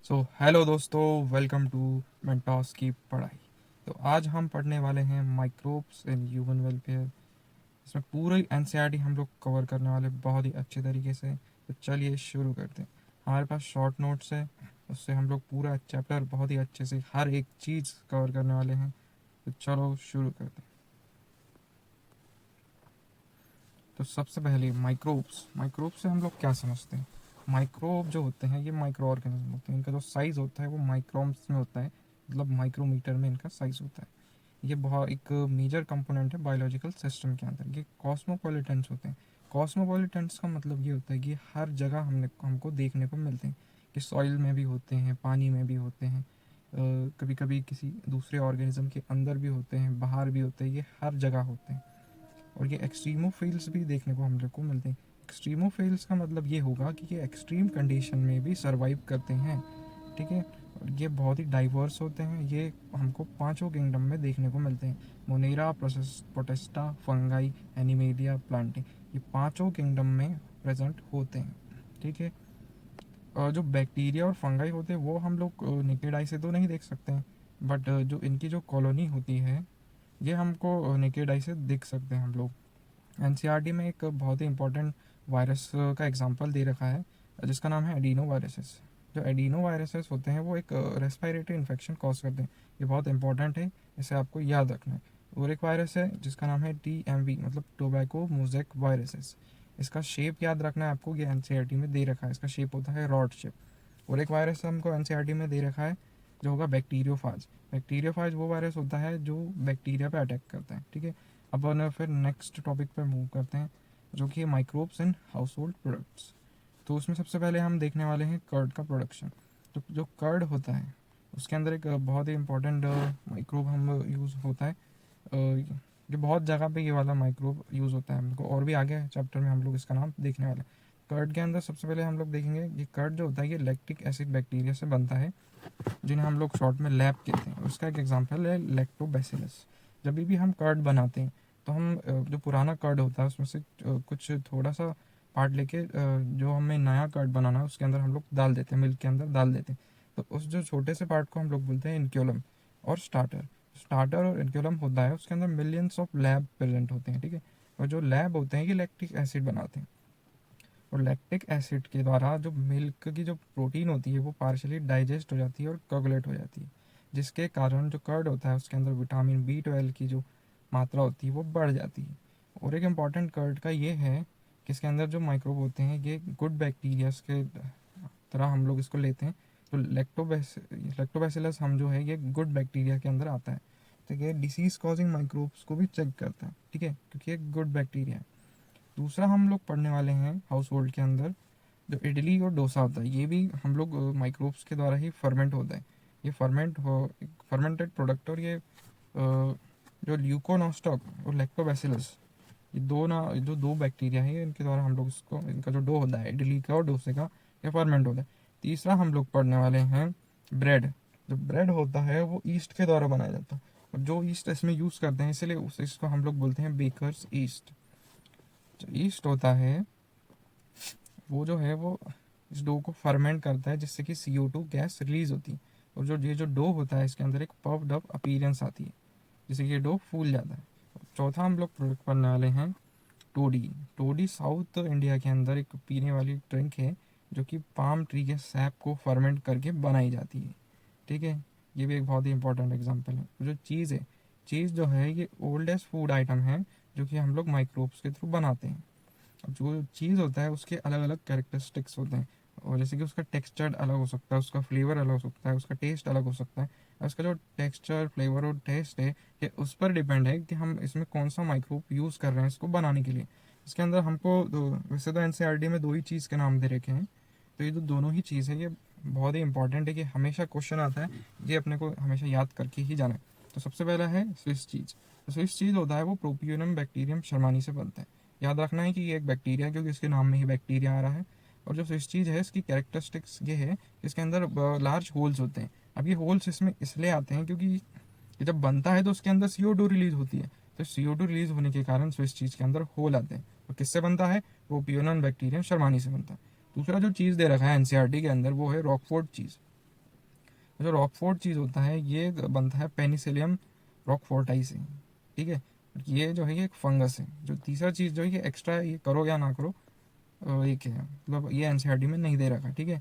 Hello दोस्तों, welcome to मेंटॉस की पढ़ाई। तो आज हम पढ़ने वाले हैं माइक्रोब्स इन ह्यूमन वेलफेयर। इसमें पूरी एनसीईआरटी हम लोग कवर करने वाले बहुत ही अच्छे तरीके से। तो चलिए शुरू करते हैं। हमारे पास शॉर्ट नोट्स है, उससे हम लोग पूरा चैप्टर बहुत ही अच्छे से हर एक चीज़ कवर करने वाले हैं। तो चलो शुरू करते हैं। तो सबसे पहले माइक्रोब्स माइक्रोब्स से हम लोग क्या समझते हैं। माइक्रोब जो होते हैं ये माइक्रो ऑर्गेनिज्म होते हैं। इनका जो साइज़ होता है वो माइक्रोम्स में होता है, मतलब माइक्रोमीटर में इनका साइज़ होता है। ये बहुत एक मेजर कंपोनेंट है बायोलॉजिकल सिस्टम के अंदर। ये कॉस्मोपॉलिटेंस होते हैं। कॉस्मोपॉलिटेंस का मतलब ये होता है कि हर जगह हमको देखने को मिलते हैं, कि सॉइल में भी होते हैं, पानी में भी होते हैं, कभी कभी किसी दूसरे ऑर्गेनिज्म के अंदर भी होते हैं, बाहर भी होते हैं। ये हर जगह होते हैं। और ये एक्सट्रीमोफिल्स भी देखने को हम लोग को मिलते हैं। एक्सट्रीमोफिल्स का मतलब ये होगा कि ये एक्सट्रीम कंडीशन में भी सर्वाइव करते हैं। ठीक है। और ये बहुत ही डाइवर्स होते हैं। ये हमको पांचों किंगडम में देखने को मिलते हैं: Monera, Protista, fungi, animalia, planting. ये पांचों किंगडम में प्रेजेंट होते हैं। ठीक है। और जो बैक्टीरिया और फंगाई होते हैं वो हम लोग नेकेड आई से तो नहीं देख सकते हैं, बट जो इनकी जो कॉलोनी होती है ये हमको नेकेड आई से देख सकते हैं हम लोग। एनसीईआरटी में एक बहुत ही इंपॉर्टेंट वायरस का एग्जांपल दे रखा है, जिसका नाम है एडिनो वायरसेस। जो एडिनो वायरसेस होते हैं वो एक रेस्पिरेटरी इन्फेक्शन कॉज करते हैं। ये बहुत इंपॉर्टेंट है, इसे आपको याद रखना है। और एक वायरस है जिसका नाम है TMV, मतलब टोबैको मोज़ेक वायरसेस। इसका शेप याद रखना है आपको, ये एनसीईआरटी में दे रखा है। इसका शेप होता है रॉड शेप। और एक वायरस हमको एनसीईआरटी में दे रखा है जो होगा बैक्टीरियोफाज। बैक्टीरियोफाज वो वायरस होता है जो बैक्टीरिया पे अटैक करता है। ठीक है। अब फिर नेक्स्ट टॉपिक पे मूव करते हैं, जो कि microbes and house hold products. तो उसमें सबसे पहले हम देखने वाले हैं कर्ड का प्रोडक्शन। तो जो कर्ड होता है उसके अंदर एक बहुत ही इंपॉर्टेंट माइक्रोब हम यूज़ होता है। ये बहुत जगह पे ये वाला माइक्रोब यूज़ होता है हमको, और भी आगे चैप्टर में हम लोग इसका नाम देखने वाले हैं। कर्ड के अंदर सबसे पहले हम लोग देखेंगे ये कर्ड जो होता है ये लैक्टिक एसिड बैक्टीरिया से बनता है, जिन्हें हम लोग शॉर्ट में लैब कहते हैं। उसका एक एग्जांपल है लैक्टोबैसिलस। जब भी हम कर्ड बनाते हैं तो हम जो पुराना कर्ड होता है उसमें से कुछ थोड़ा सा पार्ट लेके जो हमें नया कर्ड बनाना है उसके अंदर हम लोग डाल देते हैं, मिल्क के अंदर डाल देते हैं। तो उस जो छोटे से पार्ट को हम लोग बोलते हैं इनक्योलम और स्टार्टर। स्टार्टर और इनक्योलम होता है, उसके अंदर मिलियंस ऑफ लैब प्रेजेंट होते हैं। ठीक है। और जो लैब होते हैं ये लैक्टिक एसिड बनाते हैं। और लैक्टिक एसिड के द्वारा जो मिल्क की जो प्रोटीन होती है वो पार्शली डाइजेस्ट हो जाती है और कोगुलेट हो जाती है, जिसके कारण जो कर्ड होता है उसके अंदर विटामिन B12 की जो मात्रा होती है वो बढ़ जाती है। और एक इम्पॉर्टेंट कर्ड का ये है कि इसके अंदर जो माइक्रोब होते हैं ये गुड बैक्टीरियाज के तरह हम लोग इसको लेते हैं। तो लैक्टोबैसिलस हम जो है ये गुड बैक्टीरिया के अंदर आता है। तो ये डिसीज कॉजिंग माइक्रोब्स को भी चेक करता है। ठीक है, क्योंकि ये गुड बैक्टीरिया है। दूसरा हम लोग पढ़ने वाले हैं हाउस होल्ड के अंदर जो इडली और डोसा होता है, ये भी हम लोग माइक्रोब्स के द्वारा ही फर्मेंट होता है। ये फर्मेंटेड प्रोडक्ट। और ये जो ल्यूकोनोस्टॉक और लैक्टोबैसिलस, ये दो ना जो दो बैक्टीरिया है इनके द्वारा हम लोग इसको, इनका जो डो होता है इडली का और डोसे का, ये फर्मेंट होता है। तीसरा हम लोग पढ़ने वाले हैं ब्रेड। जो ब्रेड होता है वो ईस्ट के द्वारा बनाया जाता है, और जो ईस्ट इसमें यूज़ करते हैं इसलिए इसको हम लोग बोलते हैं बेकर्स ईस्ट। जो ईस्ट होता है वो जो है वो इस डो को फर्मेंट करता है, जिससे कि CO2 गैस रिलीज होती है। और जो ये जो डो होता है इसके अंदर एक पफ्ड अप अपीयरेंस आती है, जिससे कि ये डो फूल जाता है। चौथा हम लोग प्रोडक्ट पढ़ने वाले हैं टोडी। टोडी साउथ इंडिया के अंदर एक पीने वाली ड्रिंक है जो कि पाम ट्री के सैप को फर्मेंट करके बनाई जाती है। ठीक है। ये भी एक बहुत ही इंपॉर्टेंट एग्जांपल है। जो चीज़ है, चीज़ जो है ये ओल्डेस्ट फूड आइटम है जो कि हम लोग माइक्रोब्स के थ्रू बनाते हैं। अब जो चीज़ होता है उसके अलग अलग कैरेक्टरिस्टिक्स होते हैं, और जैसे कि उसका टेक्सचर अलग हो सकता है, उसका फ्लेवर अलग हो सकता है, उसका टेस्ट अलग हो सकता है। और उसका जो टेक्सचर, फ्लेवर और टेस्ट है ये उस पर डिपेंड है कि हम इसमें कौन सा माइक्रोब यूज़ कर रहे हैं इसको बनाने के लिए। इसके अंदर हमको वैसे तो एनसीईआरटी में दो ही चीज़ के नाम दे रखे हैं। तो ये जो दोनों ही चीज़ है ये बहुत ही इंपॉर्टेंट है कि हमेशा क्वेश्चन आता है, ये अपने को हमेशा याद करके ही जाना है। तो सबसे पहला है स्विस चीज़। तो स्विस चीज़ होता है वो प्रोपियोनम बैक्टीरियम शर्मानी से बनता है। याद रखना है कि ये एक बैक्टीरिया है क्योंकि इसके नाम में ही बैक्टीरिया आ रहा है। और जो स्विस चीज़ है इसकी कैरेक्टरिस्टिक्स ये है कि इसके अंदर लार्ज होल्स होते हैं। अब ये होल्स इसमें इसलिए आते हैं क्योंकि ये जब बनता है तो उसके अंदर CO2 रिलीज होती है। तो CO2 रिलीज होने के कारण स्विस चीज़ के अंदर होल आते हैं। और किससे बनता है? प्रोपियोनम बैक्टीरियम शर्मानी से बनता है। दूसरा जो चीज़ दे रखा है एनसीईआरटी के अंदर वो है रॉकफोर्ड चीज़। जो रॉकफोर्ट चीज़ होता है ये बनता है पेनिसिलियम रॉकफोर्टाई से, ठीक है। ये जो है ये एक फंगस है। जो तीसरा चीज़ जो है ये एक्स्ट्रा, ये करो या ना करो, एक है, मतलब ये एनसीईआरटी में नहीं दे रखा, ठीक है।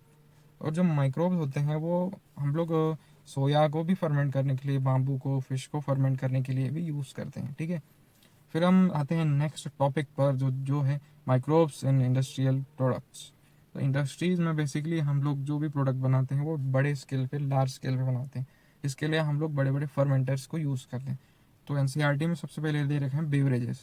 और जो माइक्रोब्स होते हैं वो हम लोग सोया को भी फर्मेंट करने के लिए, बाम्बू को, फिश को फर्मेंट करने के लिए भी यूज़ करते हैं, ठीक है। फिर हम आते हैं नेक्स्ट टॉपिक पर, जो जो है माइक्रोब्स इन इंडस्ट्रियल प्रोडक्ट्स। तो इंडस्ट्रीज़ में बेसिकली हम लोग जो भी प्रोडक्ट बनाते हैं वो बड़े स्केल पे, लार्ज स्केल पे बनाते हैं। इसके लिए हम लोग बड़े बड़े फर्मेंटर्स को यूज़ करते हैं। तो एनसीईआरटी में सबसे पहले दे रखे हैं बेवरेजेस।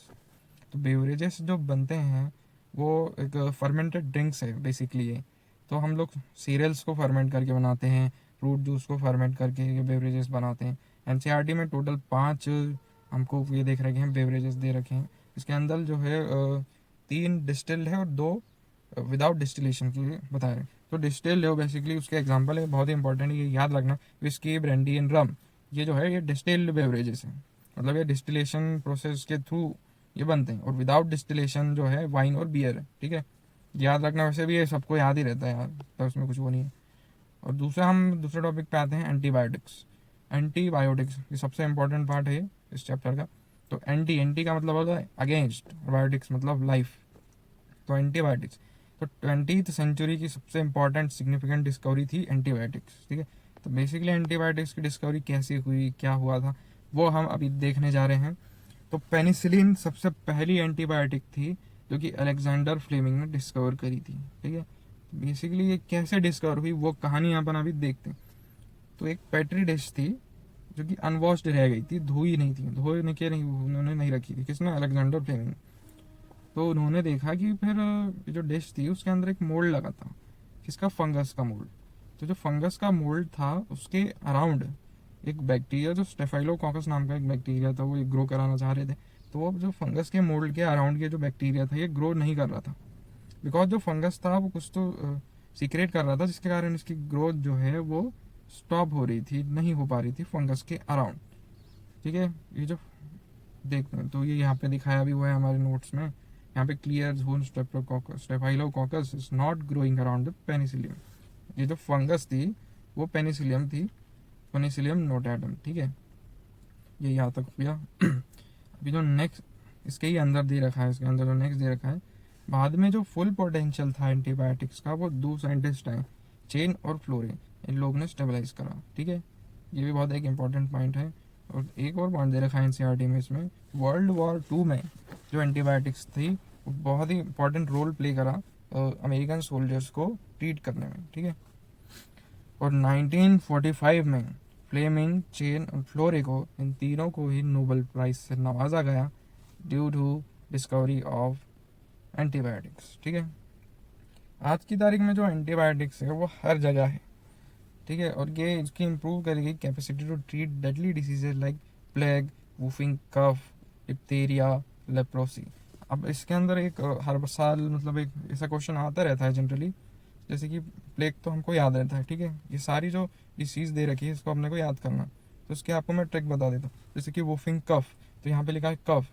तो बेवरेजेस जो बनते हैं वो एक फर्मेंटेड ड्रिंक्स है बेसिकली ये। तो हम लोग सीरियल्स को फर्मेंट करके बनाते हैं, फ्रूट जूस को फर्मेंट करके ये बेवरेजेस बनाते हैं। एनसीईआरटी में टोटल 5 हमको ये देख रखे हैं बेवरेजेस दे रखे हैं। इसके अंदर जो है 3 डिस्टिल्ड है और 2 विदाउट डिस्टिलेशन के लिए बताए रहे। तो डिस्टिल्ड है बेसिकली उसके एग्जांपल है, बहुत ही इंपॉर्टेंट, ये याद रखना, विस्की, ब्रांडी एंड रम, ये जो है ये डिस्टिल्ड बेवरेजेस हैं, मतलब ये डिस्टिलेशन प्रोसेस के थ्रू ये बनते हैं। और विदाउट डिस्टिलेशन जो है वाइन और बियर है, ठीक है। याद रखना, वैसे भी ये सबको याद ही रहता है यार, तो उसमें कुछ वो नहीं है। और हम दूसरे टॉपिक पे आते हैं, एंटीबायोटिक्स। एंटीबायोटिक्स ये सबसे इंपॉर्टेंट पार्ट है इस चैप्टर का। तो एंटी एंटी का मतलब होता है अगेंस्ट, बायोटिक्स मतलब लाइफ। तो एंटीबायोटिक्स, तो 20th सेंचुरी की सबसे इंपॉर्टेंट सिग्निफिकेंट डिस्कवरी थी एंटीबायोटिक्स, ठीक है। तो बेसिकली एंटीबायोटिक्स की डिस्कवरी कैसे हुई, क्या हुआ था, वो हम अभी देखने जा रहे हैं। तो पेनिसिलिन सबसे पहली एंटीबायोटिक थी जो कि अलेक्जेंडर फ्लेमिंग ने डिस्कवर करी थी, ठीक है। बेसिकली ये कैसे डिस्कवर हुई वो कहानी अपन अभी देखते हैं। तो एक पेट्री डिश थी जो कि अनवॉश्ड रह गई थी, धोई नहीं थी, धोने के नहीं, उन्होंने नहीं रखी थी, किसने, अलेक्जेंडर फ्लेमिंग। तो उन्होंने देखा कि फिर जो डिश थी उसके अंदर एक मोल्ड लगा था, किसका, फंगस का मोल्ड। तो जो फंगस का मोल्ड था उसके अराउंड एक बैक्टीरिया, जो स्टेफाइलोकोकस नाम का एक बैक्टीरिया था, वो ये ग्रो कराना चाह रहे थे। तो वो जो फंगस के मोल्ड के अराउंड के जो बैक्टीरिया था ये ग्रो नहीं कर रहा था, बिकॉज जो फंगस था वो कुछ तो सीक्रेट कर रहा था, जिसके कारण इसकी ग्रोथ जो है वो स्टॉप हो रही थी, नहीं हो पा रही थी फंगस के अराउंड, ठीक है। ये जो देखते हैं तो ये यहाँ पे दिखाया भी हुआ है हमारे नोट्स में, यहाँ पे clear zone staphylococcus is not growing around the Penicillium. ये जो फंगस थी वो पेनिसिलियम थी, पेनिसिलियम नोटाडम, ठीक है। ये यहाँ तक हो गया। अभी जो नेक्स्ट इसके ही अंदर दे रखा है, इसके अंदर जो नेक्स्ट दे रखा है, बाद में जो फुल पोटेंशियल था एंटीबायोटिक्स का वो 2 साइंटिस्ट हैं, चेन और फ्लोरे, इन लोग ने स्टेबलाइज करा, ठीक है। ये भी बहुत एक इंपॉर्टेंट पॉइंट है। और एक और पॉइंट दे रखा है एनसीईआरटी में, इसमें वर्ल्ड वॉर 2 में जो एंटीबायोटिक्स थी वो बहुत ही इंपॉर्टेंट रोल प्ले करा अमेरिकन सोल्जर्स को ट्रीट करने में, ठीक है। और 1945 में फ्लेमिंग, चेन और फ्लोरे को, इन तीनों को ही नोबेल प्राइज से नवाजा गया due to discovery of antibiotics, ठीक है। आज की तारीख में जो एंटीबायोटिक्स है वो हर जगह है, ठीक है। और ये इसकी इम्प्रूव करेगी capacity to treat deadly diseases like plague, whooping cough, diphtheria, leprosy. अब इसके अंदर एक हर साल मतलब एक ऐसा क्वेश्चन आता रहता है जनरली, जैसे कि प्लेग तो हमको याद रहता है, ठीक है। ये सारी जो डिसीज़ दे रखी है इसको अपने को याद करना। तो इसके आपको मैं ट्रिक बता देता हूँ, जैसे कि वूफिंग कफ, तो यहाँ पे लिखा है कफ,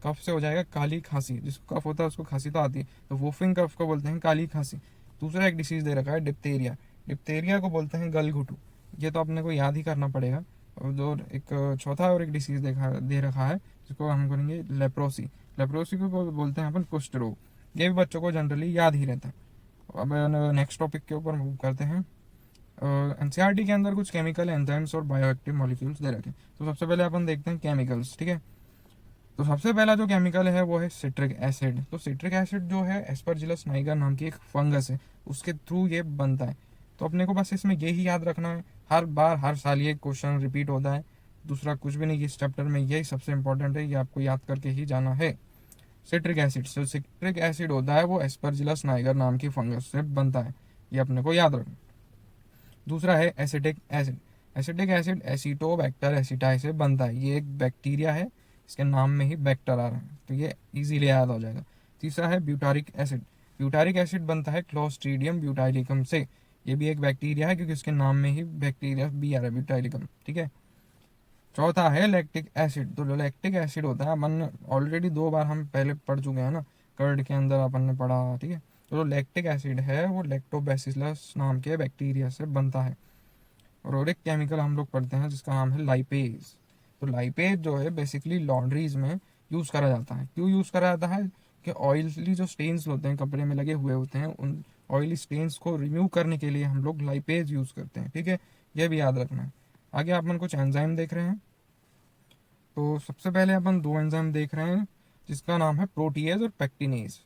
कफ से हो जाएगा काली खांसी, जिसको कफ होता है उसको खांसी तो आती है, तो वूफिंग कफ को बोलते हैं काली खांसी। दूसरा एक डिसीज़ दे रखा है डिप्थीरिया, डिप्थीरिया को बोलते हैं गलघुटू, ये तो अपने को याद ही करना पड़ेगा। और जो एक चौथा और एक डिसीज़ दे रखा है जिसको हम करेंगे लेप्रोसी, लेप्रोसी को बोलते हैं अपन कुष्ठ रोग। ये भी बच्चों को जनरली याद ही रहता है। अब नेक्स्ट टॉपिक के ऊपर मूव करते हैं। एनसीईआरटी के अंदर कुछ केमिकल एंजाइम्स और बायोएक्टिव मॉलिक्यूल्स दे रखे हैं। तो सबसे पहले अपन देखते हैं केमिकल्स, ठीक है। तो सबसे पहला जो केमिकल है वो है सिट्रिक एसिड। तो सिट्रिक एसिड जो है एस्परजिलस नाइगर नाम की एक फंगस है, उसके थ्रू ये बनता है। तो अपने को बस इसमें यही याद रखना है, हर बार हर साल ये क्वेश्चन रिपीट होता है, दूसरा कुछ भी नहीं। इस चैप्टर में यही सबसे इंपॉर्टेंट है, ये आपको याद करके ही जाना है। सिट्रिक एसिड, जो सिट्रिक एसिड होता है वो एस्परजिलस नाइगर नाम की फंगस से बनता है, ये अपने को याद रखना। दूसरा है acetic acid, acetic acid acetobacter aceti से बनता है, ये एक बैक्टीरिया है, इसके नाम में ही बैक्टर आ रहा है, तो ये इजीली याद हो जाएगा। तीसरा है ब्यूटारिक एसिड, ब्यूटारिक एसिड बनता है क्लोस्ट्रीडियम ब्यूटाइलिकम से, ये भी एक बैक्टीरिया है क्योंकि इसके नाम में ही बैक्टीरिया भी आ रहा है, ब्यूटाइलिकम, ठीक है। चौथा है लैक्टिक एसिड, तो जो लैक्टिक एसिड होता है अपन ऑलरेडी 2 बार हम पहले पढ़ चुके हैं ना, कर्ड के अंदर अपन ने पढ़ा, ठीक है। तो जो लैक्टिक एसिड है वो लैक्टोबैसिलस नाम के बैक्टीरिया से बनता है। और एक केमिकल हम लोग पढ़ते हैं जिसका नाम है लाइपेज। तो लाइपेज जो है बेसिकली लॉन्ड्रीज में यूज़ करा जाता है। क्यों यूज़ करा जाता है? कि ऑयली जो स्टेन्स होते हैं कपड़े में लगे हुए होते हैं, उन ऑयली स्टेन्स को रिमूव करने के लिए हम लोग लाइपेज यूज़ करते हैं। ठीक है, ये भी याद रखना है। आगे अपन कुछ एंजाइम देख रहे हैं। तो सबसे पहले अपन दो एंजाइम देख रहे हैं जिसका नाम है प्रोटीएज और पेक्टिनेज।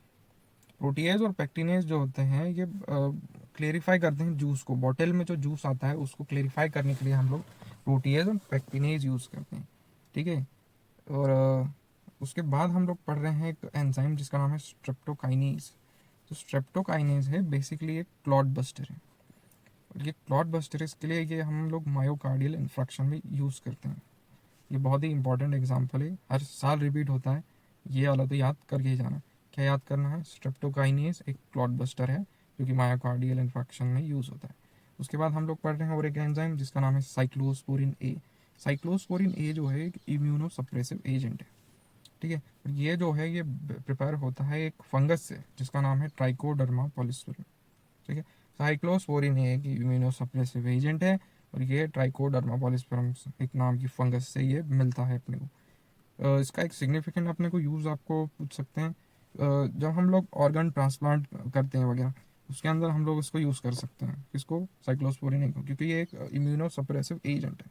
प्रोटीएज और पेक्टिनेज जो होते हैं ये क्लेरिफाई करते हैं जूस को। बॉटल में जो जूस आता है उसको क्लेरिफाई करने के लिए हम लोग प्रोटीएज और पेक्टिनेज यूज़ करते हैं। ठीक है, और उसके बाद हम लोग पढ़ रहे हैं एक एंजाइम जिसका नाम है स्ट्रेप्टोकाइनेज। तो स्ट्रेप्टोकाइनेज है बेसिकली एक क्लॉट बस्टर है। और ये क्लॉट बस्टर इसके लिए ये हम लोग मायोकार्डियल इन्फ्रैक्शन में यूज़ करते हैं। ये बहुत ही इंपॉर्टेंट एग्जाम्पल है, हर साल रिपीट होता है। ये वाला तो याद करके ही जाना। क्या याद करना है? स्ट्रेप्टोकाइनेज एक क्लॉट बस्टर है जो कि मायोकार्डियल इन्फेक्शन में यूज़ होता है। उसके बाद हम लोग पढ़ रहे हैं और एक एंजाइम जिसका नाम है साइक्लोस्पोरिन ए। साइक्लोस्पोरिन ए जो है एक इम्यूनो सप्रेसिव एजेंट है। ठीक है, और ये जो है ये प्रिपेयर होता है एक फंगस से जिसका नाम है ट्राइकोडर्मा पॉलिस्फेरम। ठीक है, साइक्लोस्पोरिन एक इम्यूनो सप्रेसिव एजेंट है और ये ट्राइकोडर्मा पॉलिस्फेरम एक नाम की फंगस से ये मिलता है अपने को। इसका एक सिग्निफिकेंट अपने को यूज़ आपको पूछ सकते हैं। जब हम लोग ऑर्गन ट्रांसप्लांट करते हैं वगैरह उसके अंदर हम लोग इसको यूज़ कर सकते हैं। इसको साइक्लोस्पोरिन को, क्योंकि ये एक इम्यूनो सप्रेसिव एजेंट है।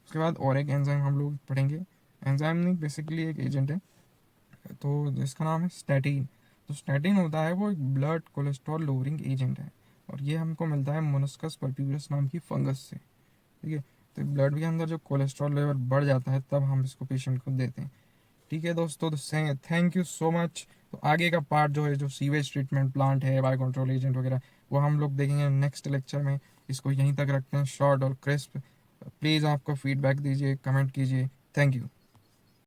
उसके बाद और एक एंजाइम हम लोग पढ़ेंगे। एंजाइम नहीं, बेसिकली एक एजेंट है, तो जिसका नाम है स्टैटिन। तो स्टैटिन होता है वो एक ब्लड कोलेस्ट्रॉल लोअरिंग एजेंट है और ये हमको मिलता है मोनस्कस परप्यूरस नाम की फंगस से। ठीक है, तो ब्लड के अंदर जो कोलेस्ट्रॉल लेवल बढ़ जाता है तब हम इसको पेशेंट को देते हैं। ठीक है दोस्तों, तो थैंक यू सो मच। तो आगे का पार्ट जो है जो सीवेज ट्रीटमेंट प्लांट है, बायो कंट्रोल एजेंट वगैरह, वो हम लोग देखेंगे नेक्स्ट लेक्चर में। इसको यहीं तक रखते हैं शॉर्ट और क्रिस्प। प्लीज़ आपको फीडबैक दीजिए, कमेंट कीजिए। Thank you.